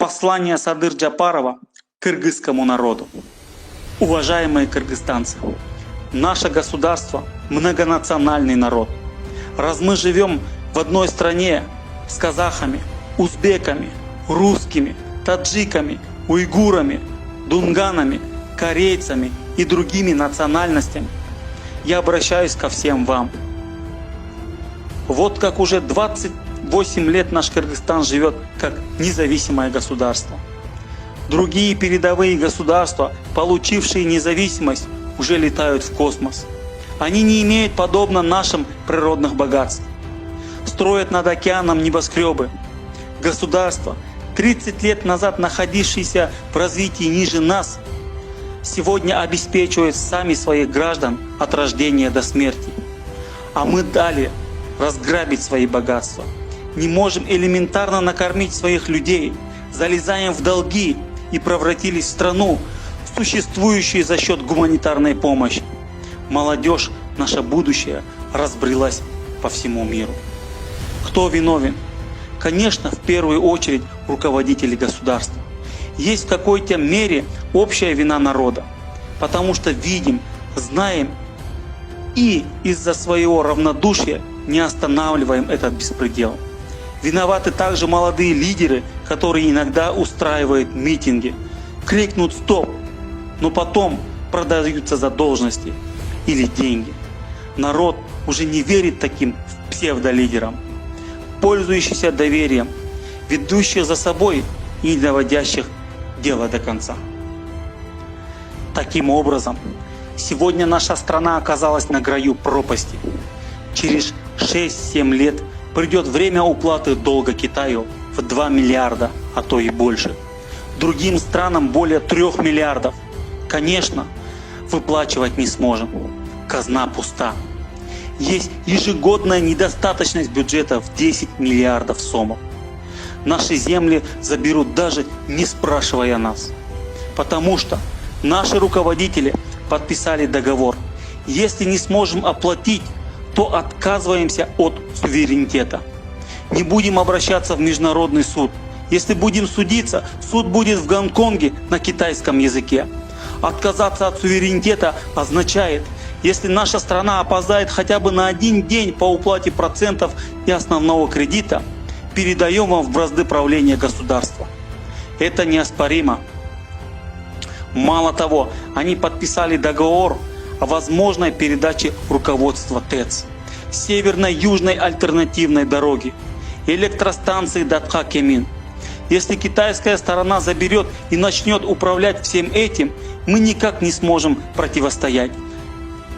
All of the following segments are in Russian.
Послание Садыр Джапарова кыргызскому народу. Уважаемые кыргызстанцы, наше государство – многонациональный народ. Раз мы живем в одной стране с казахами, узбеками, русскими, таджиками, уйгурами, дунганами, корейцами и другими национальностями, я обращаюсь ко всем вам. Вот как уже 28 лет наш Кыргызстан живет как независимое государство. Другие передовые государства, получившие независимость, уже летают в космос. Они не имеют, подобно нашим, природных богатств. Строят над океаном небоскребы. Государства, 30 лет назад находившиеся в развитии ниже нас, сегодня обеспечивают сами своих граждан от рождения до смерти. А мы дали разграбить свои богатства. Не можем элементарно накормить своих людей, залезаем в долги и превратились в страну, существующую за счет гуманитарной помощи. Молодежь, наше будущее, разбрелась по всему миру. Кто виновен? Конечно, в первую очередь руководители государства. Есть в какой-то мере общая вина народа, потому что видим, знаем и из-за своего равнодушия не останавливаем этот беспредел. Виноваты также молодые лидеры, которые иногда устраивают митинги, крикнут «стоп», но потом продаются за должности или деньги. Народ уже не верит таким псевдолидерам, пользующихся доверием, ведущих за собой и доводящих дело до конца. Таким образом, сегодня наша страна оказалась на краю пропасти. Через 6-7 лет придет время уплаты долга Китаю в 2 миллиарда, а то и больше. Другим странам более 3 миллиардов. Конечно, выплачивать не сможем. Казна пуста. Есть ежегодная недостаточность бюджета в 10 миллиардов сомов. Наши земли заберут даже не спрашивая нас. Потому что наши руководители подписали договор. Если не сможем оплатить, то отказываемся от суверенитета. Не будем обращаться в международный суд. Если будем судиться, суд будет в Гонконге на китайском языке. Отказаться от суверенитета означает, если наша страна опоздает хотя бы на 1 день по уплате процентов и основного кредита, передаем вам в бразды правления государства. Это неоспоримо. Мало того, они подписали договор о возможной передаче руководства ТЭЦ, северной южной альтернативной дороги, электростанции Датха-Кемин. Если китайская сторона заберет и начнет управлять всем этим, мы никак не сможем противостоять.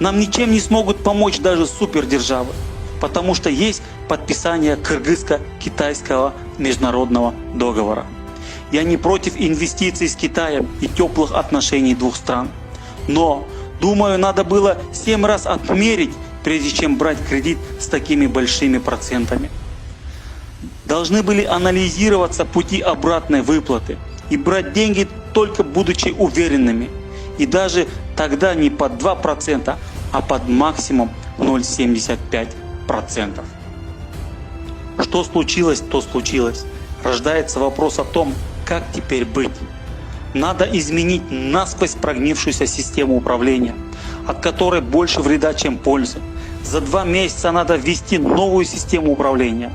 Нам ничем не смогут помочь даже супердержавы, потому что есть подписание кыргызско-китайского международного договора. Я не против инвестиций с Китаем и теплых отношений двух стран. Но, думаю, надо было 7 раз отмерить, прежде чем брать кредит с такими большими процентами. Должны были анализироваться пути обратной выплаты и брать деньги только будучи уверенными. И даже тогда не под 2%, а под максимум 0,75%. Что случилось, то случилось. Рождается вопрос о том, как теперь быть. Надо изменить насквозь прогнившуюся систему управления, от которой больше вреда, чем пользы. За 2 месяца надо ввести новую систему управления.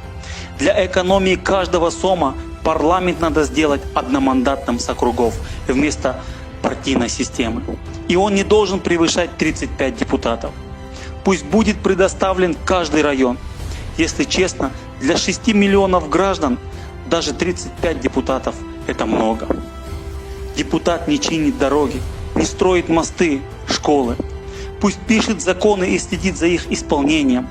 Для экономии каждого сома парламент надо сделать одномандатным с округов вместо партийной системы. И он не должен превышать 35 депутатов. Пусть будет предоставлен каждый район. Если честно, для 6 миллионов граждан даже 35 депутатов – это много. Депутат не чинит дороги, не строит мосты, школы. Пусть пишет законы и следит за их исполнением.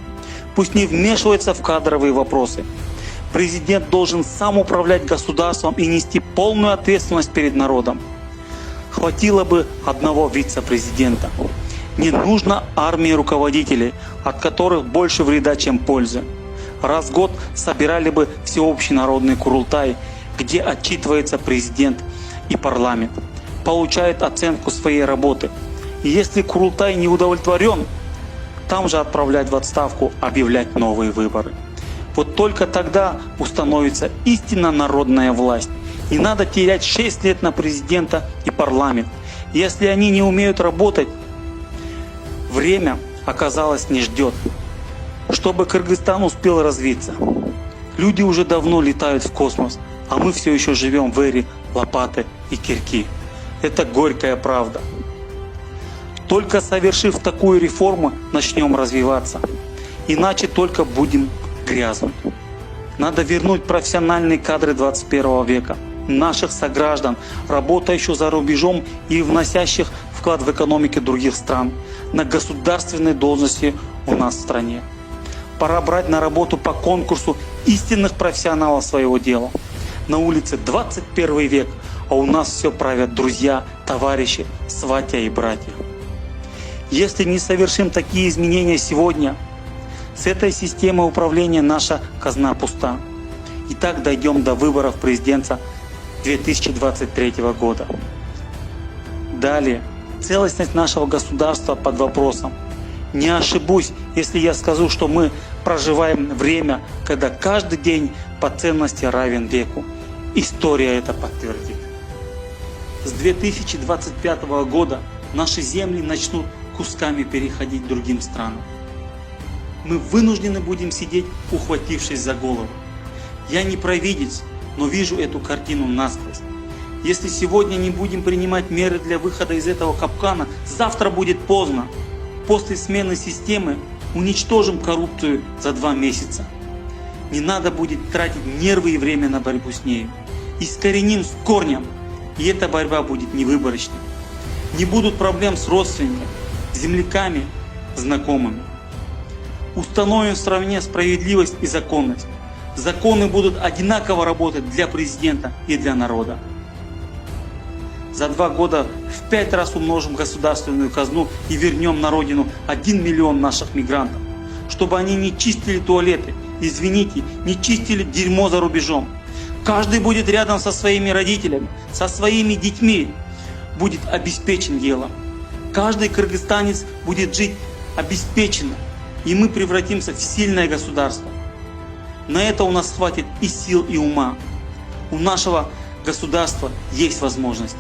Пусть не вмешивается в кадровые вопросы. Президент должен сам управлять государством и нести полную ответственность перед народом. Хватило бы одного вице-президента. Не нужно армии руководителей, от которых больше вреда, чем пользы. Раз в год собирали бы всеобщий народный курултай, где отчитывается президент и парламент, получает оценку своей работы. И если курултай не удовлетворен, там же отправлять в отставку, объявлять новые выборы. Вот только тогда установится истинно народная власть. Не надо терять 6 лет на президента и парламент. Если они не умеют работать, время, оказалось, не ждет. Чтобы Кыргызстан успел развиться. Люди уже давно летают в космос, а мы все еще живем в эре лопаты и кирки. Это горькая правда. Только совершив такую реформу, начнем развиваться. Иначе только будем грязнуть. Надо вернуть профессиональные кадры 21 века. Наших сограждан, работающих за рубежом и вносящих вклад в экономику других стран, на государственные должности у нас в стране. Пора брать на работу по конкурсу истинных профессионалов своего дела. На улице 21 век, а у нас все правят друзья, товарищи, сватья и братья. Если не совершим такие изменения сегодня, с этой системой управления наша казна пуста. И так дойдем до выборов президента 2023 года. Далее, целостность нашего государства под вопросом. Не ошибусь, если я скажу, что мы проживаем время, когда каждый день по ценности равен веку. История это подтвердит. С 2025 года наши земли начнут кусками переходить к другим странам. Мы вынуждены будем сидеть, ухватившись за голову. Я не провидец, но вижу эту картину насквозь. Если сегодня не будем принимать меры для выхода из этого капкана, завтра будет поздно. После смены системы уничтожим коррупцию за 2 месяца. Не надо будет тратить нервы и время на борьбу с нею. Искореним с корнем, и эта борьба будет невыборочной. Не будут проблем с родственниками, земляками, знакомыми. Установим в стране справедливость и законность. Законы будут одинаково работать для президента и для народа. За 2 года в 5 раз умножим государственную казну и вернем на родину 1 миллион наших мигрантов, чтобы они не чистили туалеты, извините, не чистили дерьмо за рубежом. Каждый будет рядом со своими родителями, со своими детьми, будет обеспечен делом. Каждый кыргызстанец будет жить обеспеченно, и мы превратимся в сильное государство. На это у нас хватит и сил, и ума. У нашего государства есть возможности.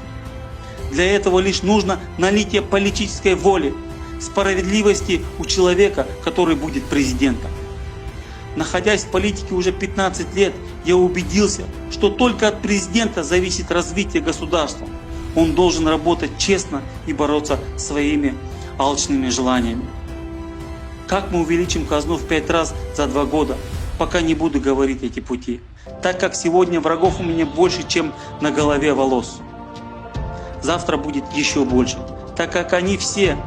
Для этого лишь нужно налитие политической воли, справедливости у человека, который будет президентом. Находясь в политике уже 15 лет, я убедился, что только от президента зависит развитие государства. Он должен работать честно и бороться своими алчными желаниями. Как мы увеличим казну в 5 раз за 2 года? Пока не буду говорить эти пути, так как сегодня врагов у меня больше, чем на голове волос. Завтра будет еще больше, так как они все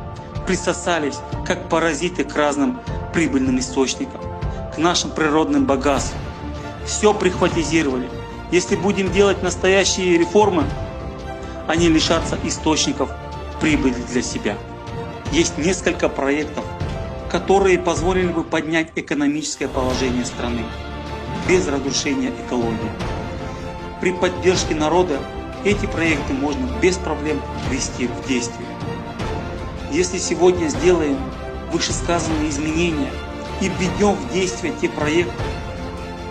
присосались, как паразиты, к разным прибыльным источникам, к нашим природным богатствам. Все прихватизировали. Если будем делать настоящие реформы, они лишатся источников прибыли для себя. Есть несколько проектов, которые позволили бы поднять экономическое положение страны без разрушения экологии. При поддержке народа эти проекты можно без проблем ввести в действие. Если сегодня сделаем вышесказанные изменения и введем в действие те проекты,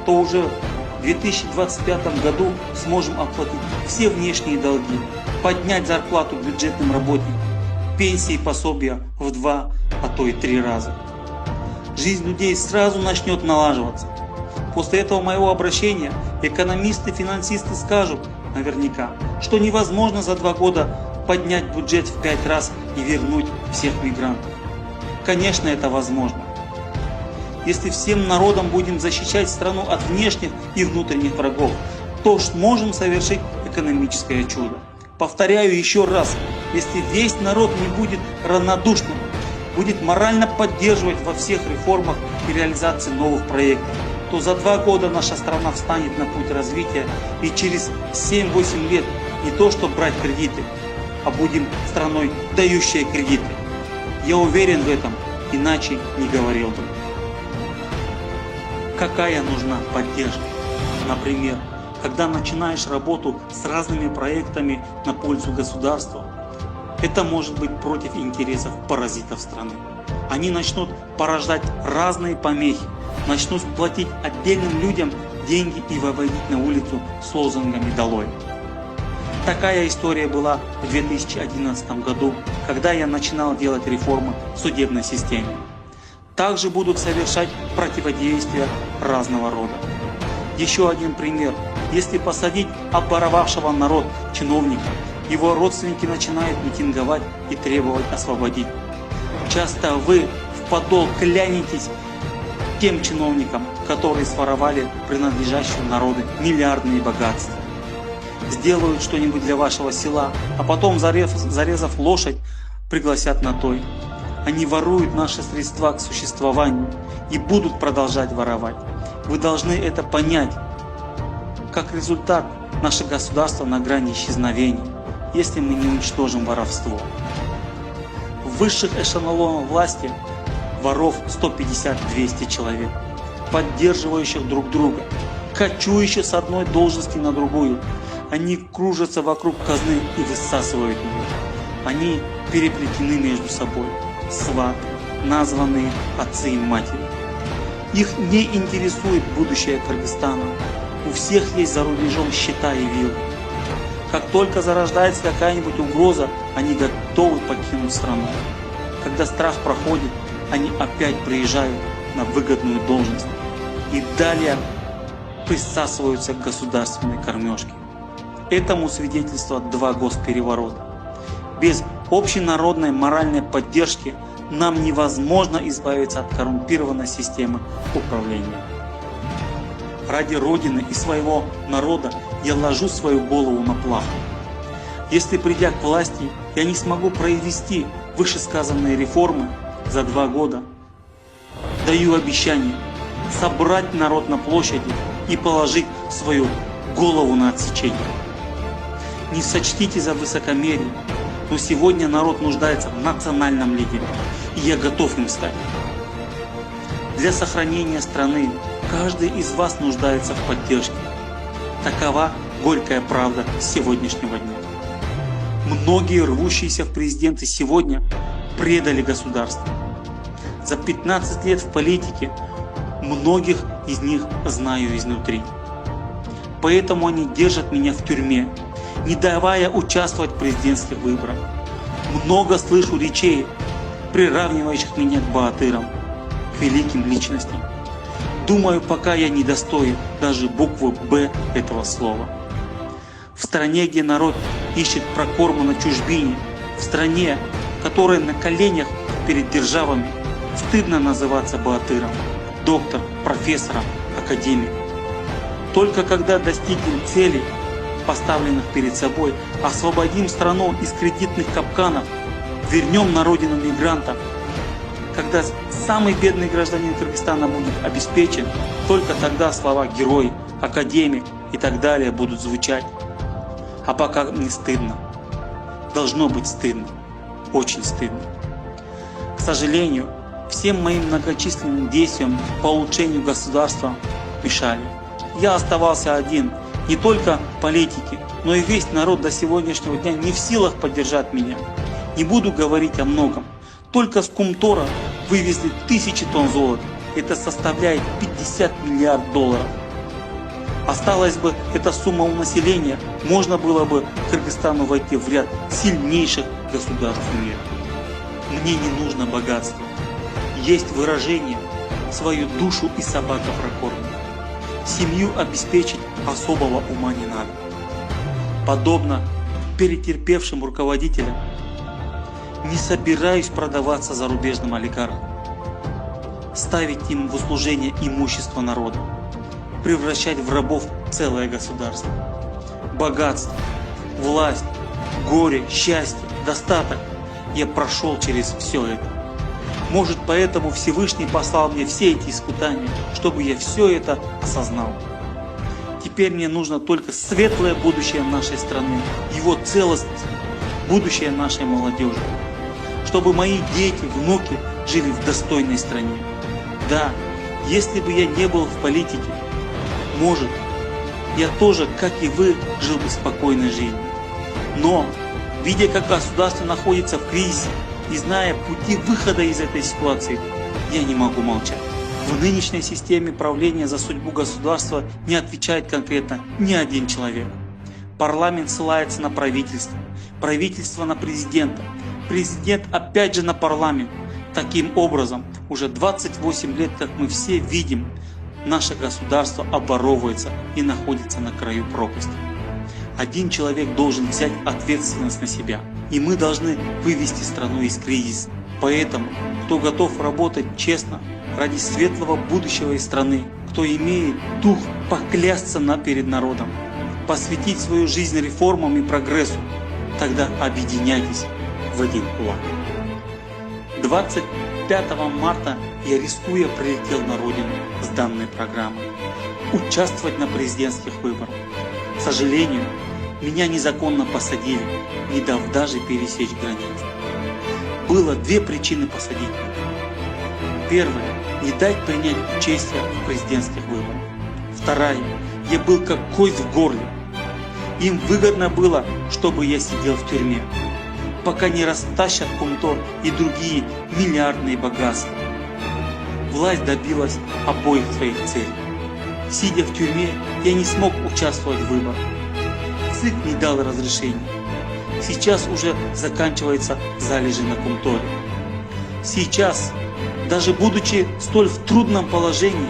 то уже в 2025 году сможем оплатить все внешние долги, поднять зарплату бюджетным работникам, пенсии и пособия в 2, а то и 3 раза. Жизнь людей сразу начнет налаживаться. После этого моего обращения экономисты, финансисты скажут наверняка, что невозможно за 2 года поднять бюджет в 5 раз и вернуть всех мигрантов. Конечно, это возможно. Если всем народом будем защищать страну от внешних и внутренних врагов, то сможем совершить экономическое чудо. Повторяю еще раз, если весь народ не будет равнодушным, будет морально поддерживать во всех реформах и реализации новых проектов, то за 2 года наша страна встанет на путь развития, и через 7-8 лет не то что брать кредиты, а будем страной, дающей кредиты. Я уверен в этом, иначе не говорил бы. Какая нужна поддержка? Например, когда начинаешь работу с разными проектами на пользу государства, это может быть против интересов паразитов страны. Они начнут порождать разные помехи, начнут платить отдельным людям деньги и выводить на улицу с лозунгами «Долой». Такая история была в 2011 году, когда я начинал делать реформы в судебной системе. Также будут совершать противодействия разного рода. Еще один пример. Если посадить обворовавшего народ чиновника, его родственники начинают митинговать и требовать освободить. Часто вы в подол клянетесь тем чиновникам, которые своровали принадлежащие народу миллиардные богатства. Сделают что-нибудь для вашего села, а потом, зарезав лошадь, пригласят на той. Они воруют наши средства к существованию и будут продолжать воровать. Вы должны это понять. Как результат, наше государство на грани исчезновения, если мы не уничтожим воровство. В высших эшелонах власти воров 150-200 человек, поддерживающих друг друга, кочующих с одной должности на другую. Они кружатся вокруг казны и высасывают ее. Они переплетены между собой. Сваты, названные отцы и матери. Их не интересует будущее Кыргызстана. У всех есть за рубежом счета и виллы. Как только зарождается какая-нибудь угроза, они готовы покинуть страну. Когда страх проходит, они опять приезжают на выгодную должность и далее присасываются к государственной кормежке. Этому свидетельство 2 госпереворота. Без общенародной моральной поддержки нам невозможно избавиться от коррумпированной системы управления. Ради Родины и своего народа я ложу свою голову на плаху. Если, придя к власти, я не смогу провести вышесказанные реформы за 2 года, даю обещание собрать народ на площади и положить свою голову на отсечение. Не сочтите за высокомерие, но сегодня народ нуждается в национальном лидере, и я готов им стать. Для сохранения страны каждый из вас нуждается в поддержке. Такова горькая правда сегодняшнего дня. Многие рвущиеся в президенты сегодня предали государство. За 15 лет в политике многих из них знаю изнутри. Поэтому они держат меня в тюрьме, не давая участвовать в президентских выборах. Много слышу речей, приравнивающих меня к богатырам, к великим личностям. Думаю, пока я не достоин даже буквы «Б» этого слова. В стране, где народ ищет прокорма на чужбине, в стране, которая на коленях перед державами, стыдно называться богатыром, доктором, профессором, академиком. Только когда достигнем целей, поставленных перед собой, освободим страну из кредитных капканов, вернем на родину мигрантов, когда самый бедный гражданин Кыргызстана будет обеспечен, только тогда слова «герой», «академик» и так далее будут звучать. А пока не стыдно. Должно быть стыдно. Очень стыдно. К сожалению, всем моим многочисленным действиям по улучшению государства мешали. Я оставался один. Не только политики, но и весь народ до сегодняшнего дня не в силах поддержать меня. Не буду говорить о многом. Только с Кумтора вывезли 1000 тонн золота. Это составляет 50 миллиардов долларов. Осталась бы эта сумма у населения, можно было бы Кыргызстану войти в ряд сильнейших государств мира. Мне не нужно богатство. Есть выражение «свою душу и собака прокормит». Семью обеспечить особого ума не надо. Подобно перетерпевшим руководителям, не собираюсь продаваться зарубежным олигархам, ставить им в услужение имущество народа, превращать в рабов целое государство. Богатство, власть, горе, счастье, достаток – я прошел через все это. Может, поэтому Всевышний послал мне все эти испытания, чтобы я все это осознал. Теперь мне нужно только светлое будущее нашей страны, его целостность, будущее нашей молодежи. Чтобы мои дети, внуки жили в достойной стране. Да, если бы я не был в политике, может, я тоже, как и вы, жил бы спокойной жизнью. Но, видя, как государство находится в кризисе и зная пути выхода из этой ситуации, я не могу молчать. В нынешней системе правления за судьбу государства не отвечает конкретно ни один человек. Парламент ссылается на правительство, правительство на президента, президент опять же на парламент. Таким образом, уже 28 лет, как мы все видим, наше государство обворовывается и находится на краю пропасти. Один человек должен взять ответственность на себя, и мы должны вывести страну из кризиса. Поэтому, кто готов работать честно ради светлого будущего и страны, кто имеет дух поклясться перед народом, посвятить свою жизнь реформам и прогрессу, тогда объединяйтесь в один кулак. 25 марта я, рискуя, прилетел на родину с данной программой участвовать на президентских выборах. К сожалению, меня незаконно посадили, не дав даже пересечь границу. Было две причины посадить меня. Первая – не дать принять участие в президентских выборах. Вторая – я был как кость в горле. Им выгодно было, чтобы я сидел в тюрьме, пока не растащат Кумтор и другие миллиардные богатства. Власть добилась обоих своих целей. Сидя в тюрьме, я не смог участвовать в выборах. ЦИК не дал разрешения. Сейчас уже заканчиваются залежи на Кумторе. Сейчас, даже будучи столь в трудном положении,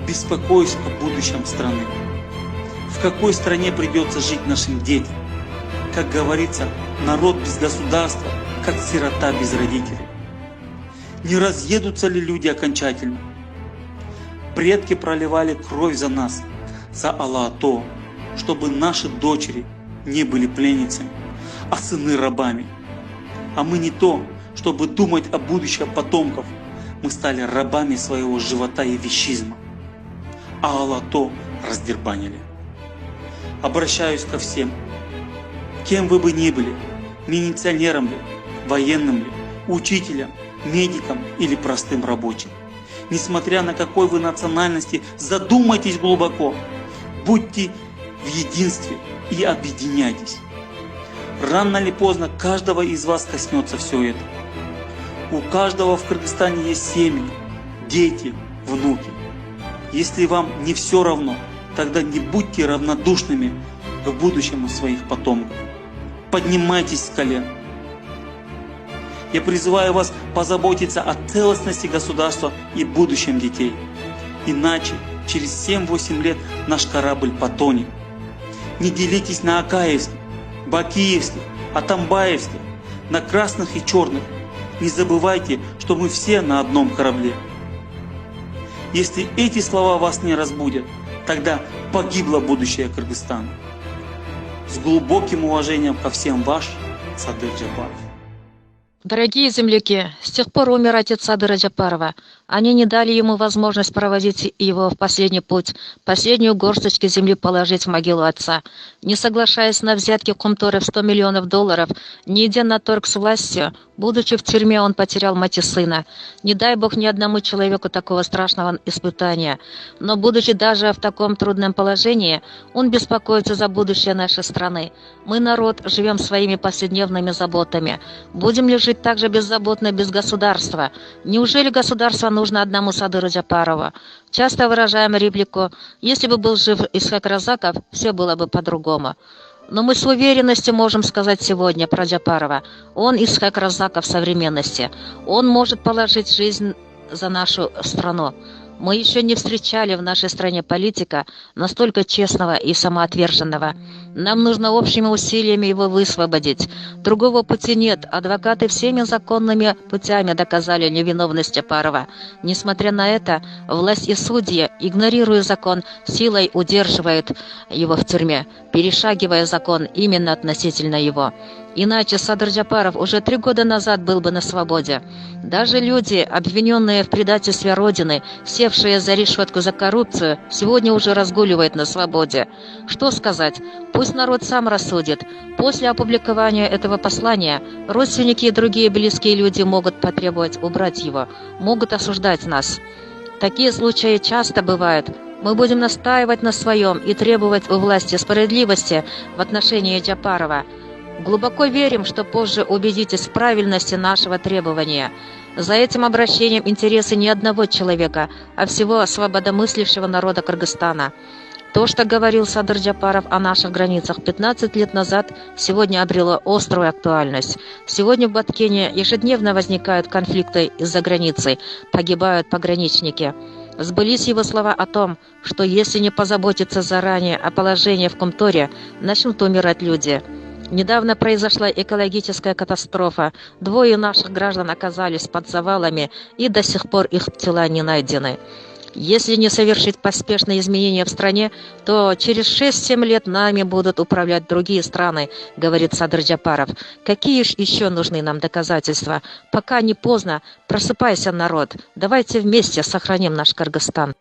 беспокоюсь о будущем страны. В какой стране придется жить нашим детям? Как говорится, народ без государства, как сирота без родителей. Не разъедутся ли люди окончательно? Предки проливали кровь за нас, за Алла-Ато, чтобы наши дочери не были пленницами, а сыны рабами. А мы не то, чтобы думать о будущем потомков, мы стали рабами своего живота и вещизма, а Алла-Ато раздербанили. Обращаюсь ко всем, кем вы бы ни были, милиционером ли, военным ли, учителем, медиком или простым рабочим. Несмотря на какой вы национальности, задумайтесь глубоко, будьте в единстве и объединяйтесь. Рано или поздно каждого из вас коснется все это. У каждого в Кыргызстане есть семьи, дети, внуки. Если вам не все равно, тогда не будьте равнодушными к будущему своих потомков. Поднимайтесь с колен. Я призываю вас позаботиться о целостности государства и будущем детей. Иначе через 7-8 лет наш корабль потонет. Не делитесь на акаевских, бакиевских, атамбаевских, на красных и черных. Не забывайте, что мы все на одном корабле. Если эти слова вас не разбудят, тогда погибло будущее Кыргызстана. С глубоким уважением ко всем ваш Садыр Джапаров. Дорогие земляки, с тех пор умер отец Садыра Джапарова. Они не дали ему возможность проводить его в последний путь, последнюю горсточку земли положить в могилу отца. Не соглашаясь на взятки Кумторы в $100 миллионов, не идя на торг с властью, будучи в тюрьме, он потерял мать и сына. Не дай Бог ни одному человеку такого страшного испытания. Но будучи даже в таком трудном положении, он беспокоится за будущее нашей страны. Мы, народ, живем своими повседневными заботами. Будем ли жить так же беззаботно без государства? Неужели государство нужно одному Садыру Джапарову? Часто выражаем реплику: если бы был жив Исхак Разаков, все было бы по-другому. Но мы с уверенностью можем сказать сегодня про Джапарова: он Исхак Разаков современности. Он может положить жизнь за нашу страну. Мы еще не встречали в нашей стране политика настолько честного и самоотверженного. Нам нужно общими усилиями его высвободить. Другого пути нет. Адвокаты всеми законными путями доказали невиновность Джапарова. Несмотря на это, власть и судьи, игнорируя закон, силой удерживают его в тюрьме, перешагивая закон именно относительно его. Иначе Садыр Джапаров уже 3 года назад был бы на свободе. Даже люди, обвиненные в предательстве Родины, севшие за решетку за коррупцию, сегодня уже разгуливают на свободе. Что сказать? Пусть народ сам рассудит. После опубликования этого послания родственники и другие близкие люди могут потребовать убрать его, могут осуждать нас. Такие случаи часто бывают. Мы будем настаивать на своем и требовать у власти справедливости в отношении Джапарова. Глубоко верим, что позже убедитесь в правильности нашего требования. За этим обращением интересы не одного человека, а всего свободомыслящего народа Кыргызстана. То, что говорил Садыр Джапаров о наших границах 15 лет назад, сегодня обрело острую актуальность. Сегодня в Баткене ежедневно возникают конфликты из-за границы, погибают пограничники. Сбылись его слова о том, что если не позаботиться заранее о положении в Кумторе, начнут умирать люди. Недавно произошла экологическая катастрофа. 2 наших граждан оказались под завалами, и до сих пор их тела не найдены. Если не совершить поспешные изменения в стране, то через 6-7 лет нами будут управлять другие страны, говорит Садыр Джапаров. Какие ж еще нужны нам доказательства? Пока не поздно, просыпайся, народ. Давайте вместе сохраним наш Кыргызстан.